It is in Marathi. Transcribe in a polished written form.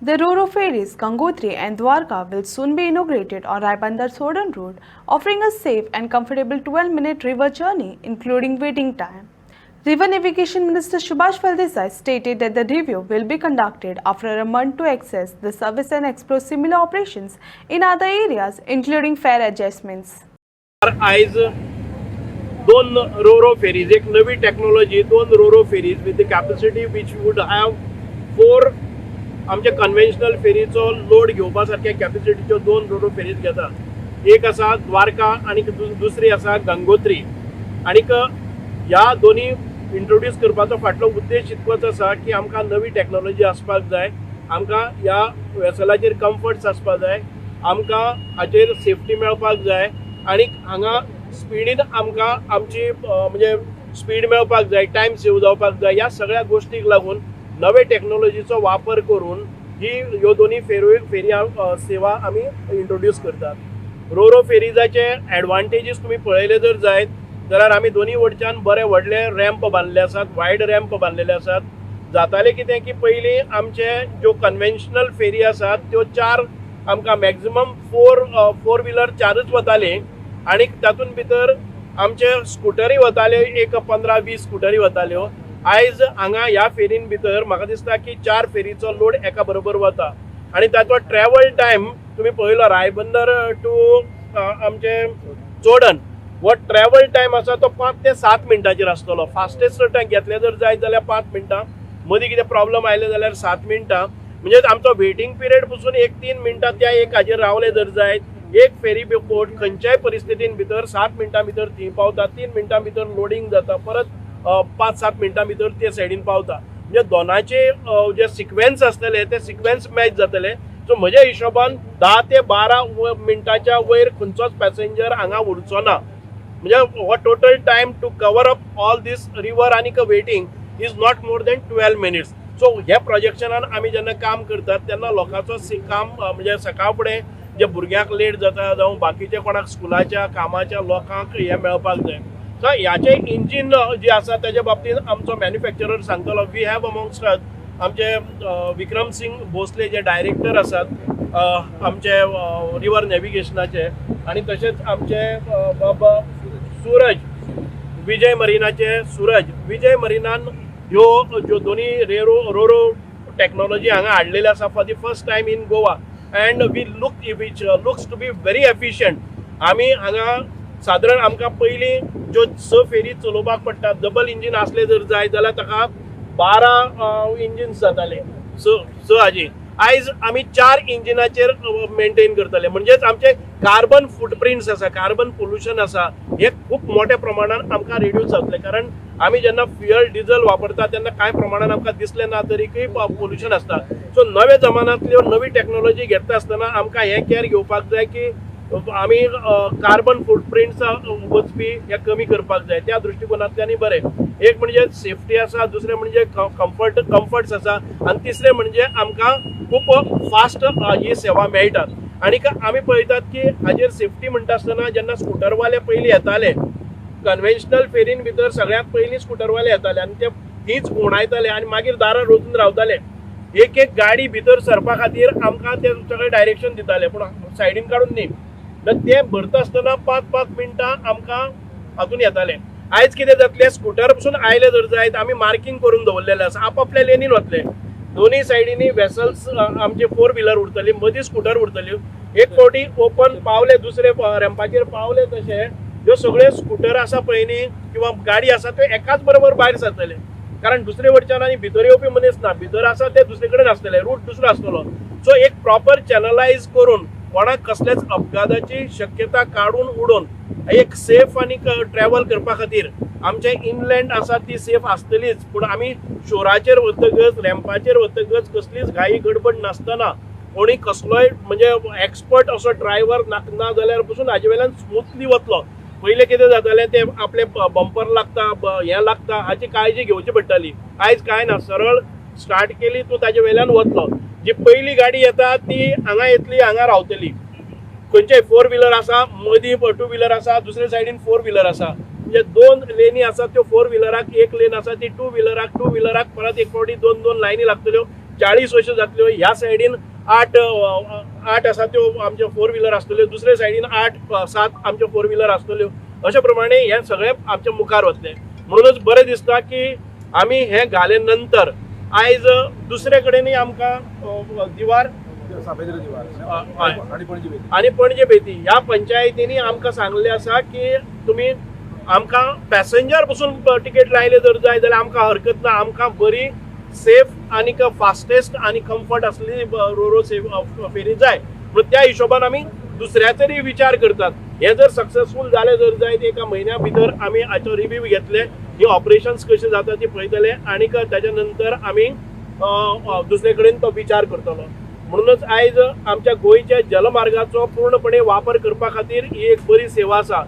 The Ro-Ro ferries Gangotri and Dwarka will soon be inaugurated on Raibandar Sodan Road, offering a safe and comfortable 12-minute river journey, including waiting time. River Navigation Minister Subhash Valdesai stated that the review will be conducted after a month to access the service and explore similar operations in other areas, including fare adjustments. आयज दोन रोरो फेरीज, एक नवी टेक्नॉलॉजी, दोन roro ferries with the capacity which would have 4 आमचे कन्व्हेन्शनल फेरीचो लोड घेवपा सारख्या कॅपॅसिटीच्यो दोन रोरो फेरीज घेता. एक आसा द्वारका आणि दुसरी आसा गंगोत्री. आणीक ह्या दोन्ही इंट्रोड्यूस करपाचो फाटलो उद्देश इतकोच आसा की आमकां नवी टेक्नॉलॉजी आसपाक जाय, आमकां ह्या वेसलाचेर कम्फर्ट्स आसपाक जाय, आमकां हाचेर सेफ्टी मेळपाक जाय आणि हांगा स्पीडीन आमकां आमची म्हणजे स्पीड मेळपाक जाय, टायम सेव जावपाक जाय. ह्या सगळ्या गोष्टीक लागून नवे टेक्नॉलॉजीचो वापर करून ह्यो दोन्ही फेरी सेवा आमी इंट्रोड्यूस करतात. रोरो फेरीजाचे एडवांटेजीस तुम्ही पळयले जर जायत जाल्यार आमी दोन्ही वटच्यान बरे व्हडले रॅम्प बांदले आसात, वायड रॅम्प बांदलेले आसात. जातालें कितें की पयलीं आमचे ज्यो कन्व्हेन्शनल फेरी आसात त्यो 4 आमकां मॅक्झिमम 4 व्हिलर 4च वताले आणि तातूंत भितर आमचे स्कुटरी वताले, एक 15-20 स्कुटरी वताल्यो. आयज हांगा ह्या फेरीन भितर म्हाका दिसता की 4 फेरीचो लोड एका बरोबर वता आणि ताचो ट्रॅव्हल टायम तुम्ही पळयलो रायबंदर टू आमचे चोडन, हो ट्रॅव्हल टायम आसा तो 5 ते 7 मिनटांचेर आसतलो. फास्टेस्ट टायम घेतले जर जायत जाल्यार 5 मिनटां, मदीं कितें प्रॉब्लम आयले जाल्यार 7 मिनटां. म्हणजे आमचो वेटिंग पिरियड पसून 1-3 मिनटां त्या एक हाजेर रावले जर जायत. एक फेरी बोट खंयच्याय परिस्थितीन भितर 7 मिनटां भितर थंय पावता, 3 मिनटां भितर लोडिंग जाता, परत 5-7 मिनटां भितर ते सायडीन पावता. म्हणजे दोनाचे जे सिक्वेन्स आसतले ते सिक्वेन्स मॅच जातले. सो म्हज्या हिशोबान 10 ते 12 मिनटाच्या वयर खंयचोच पॅसेंजर हांगा उरचो ना. म्हणजे हो total time to cover up all these river आनी waiting is not more than 12 minutes. So ह्या प्रोजेक्शनान आमी जेन्ना काम करतात तेन्ना लोकांचो काम म्हणजे सकाळ फुडें जे भुरग्यांक लेट जाता जावं बाकीचे कोणाक स्कुलाच्या कामाच्या लोकांक हे मेळपाक जाय. सो ह्याचे इंजीन जे आसा त्याच्या बाबतींत आमचो मॅन्युफॅक्चरर सांगतलो. वी हॅव अमॉंगस्ट आमचे विक्रम सिंग भोसले जे डायरेक्टर आसात आमचे रिवर नॅव्हिगेशनाचे, आणि तसेच आमचे सूरज विजय मरिनाचे विजय मरिनान ह्यो ज्यो दोन्ही रोरो टेक्नॉलॉजी हांगा हाडलेली आसा for the first time in Goa and which looks to be very efficient. आमी हांगा सादारण आमकां पयलीं ज्यो 6 फेरी चलोवपाक पडटा, डबल इंजीन आसले जर जाय जाल्यार ताका 12 इंजिन्स जाताले 6 हाजी. आयज आमी 4 इंजिनाचेर मेंटेन करतले. म्हणजेच आमचे कार्बन फुटप्रिंट्स आसा, कार्बन पोल्युशन आसा, हे खूप मोठ्या प्रमाणात आमकां रिड्यूस जातले. कारण आमी जेन्ना फ्युअल डिझल वापरता तेन्ना कांय प्रमाणात आमकां दिसले ना तरीकय पोल्युशन आसता. सो नव्या जमान्यांतल्यो नवी टेक्नॉलॉजी घेता आसतना आमकां हे केअर घेवपाक जाय की आमी कार्बन फुटप्रिंट्स वचपी हे कमी करपाक जाय. त्या दृश्टिकोनांतल्यान बरें. एक म्हणजे सेफ्टी आसा, दुसरें म्हणजे कम्फर्ट्स आसा, आणि तिसरें म्हणजे आमकां खूप फास्ट ही सेवा मेळटात. आणि आमी पळयतात की हाजेर सेफ्टी म्हणटा आसतना जेन्ना स्कुटरवाले पयलीं येताले कन्व्हेन्शनल फेरीन भितर सगळ्यात पयलीं स्कुटरवाले येताले आणि ते तीच उणायताले आणि मागीर दारार रोजून रावताले. एक गाडी भितर सरपा खातीर आमकां ते सगळें डायरेक्शन दिताले, पूण सायडीन काडून न्ही. ते भरता आसतना 5-5 मिनटां आमकां हातून येताले. आयज कितें जातलें, स्कुटर पसून आयले जर जायत आमी मार्किंग करून दवरलेलें आसा, आपापल्या लेनीन वतले. दोन्ही सायडीनी वेसल्स आमचे 4 व्हिलर उरतली, मदीं स्कुटर उरतल्यो. एक फावटी ओपन पावले दुसरे रॅम्पाचेर पावले तशे ह्यो सगळ्यो स्कुटर आसा पळय न्ही किंवा गाडी आसा त्यो एकाच बरोबर भायर सरतले. कारण दुसरे वटच्यान आनी भितर येवपी मनीस ना, भितर आसा ते दुसरे कडेन आसतले, रूट दुसरो आसतलो. सो एक प्रॉपर चॅनलायज करून कोणाक कसल्याच अपघाताची शक्यता काडून उडोवन एक सेफ आनी ट्रॅव्हल करपा खातीर आमचे इनलँड आसा ती सेफ आसतलीच. पूण आमी शोराचेर वतकच रॅम्पाचेर वतकच कसलीच घाई गडबड नासतना कोणी कसलोय म्हणजे एक्सपर्ट असो ड्रायव्हर ना जाल्यार पसून हाजे वेल्यान स्मुथली वतलो. पयलें कितें जातालें ते आपले बंपर लागता हें लागता हाची काळजी घेवची पडटाली. आयज कांय ना, सरळ स्टार्ट केली तूं ताजे वेल्यान वतलो. जी पयली गाडी येता ती हांगा येतली, हांगा रावतली. खंयचेय 4 व्हिलर आसा, मदीं 2 व्हिलर आसा, दुसरे सायडीन 4 व्हिलर आसा. म्हणजे 2 लेनी आसा त्यो 4 व्हिलराक एक लेन आसा ती 2 व्हिलराक परत एक फावटी 2 लायनी लागतल्यो. 40 अश्यो जातल्यो. ह्या सायडीन 8 आसा त्यो आमच्यो 4 व्हिलर आसतल्यो, दुसऱ्या सायडीन 8-7 आमच्यो 4 व्हिलर आसतल्यो. अशा प्रमाणे हे सगळे आमचे मुखार वतले. म्हणूनच बरें दिसता की आमी हे घाले नंतर आयज दुसरे कडेनय आमकां दिवार आणि पणजे बेती ह्या पंचायतींनी आमकां सांगले आसा की तुमी आमकां पॅसेंजर पसून तिकेट लायले जर जाय जाल्यार आमकां हरकत ना. आमकां बरी सेफ आनी फास्टेस्ट आनी कम्फर्ट आसली रोरो फेरी जाय. म्हणून त्या हिशोबान आमी दुसऱ्याचेरय विचार करतात. हे जर सक्सेसफूल जाले जर जायत एका म्हयन्या भितर आमी हाचो रिव्ह्यू घेतले, ही ऑपरेशन्स कशी जाता ती पळयतले आनीक ताच्या नंतर आमी दुसरे कडेन तो विचार करतलो. म्हणूनच आयज आमच्या गोंयच्या जलमार्गाचो पूर्णपणे वापर करपा खातीर ही एक बरी सेवा आसा.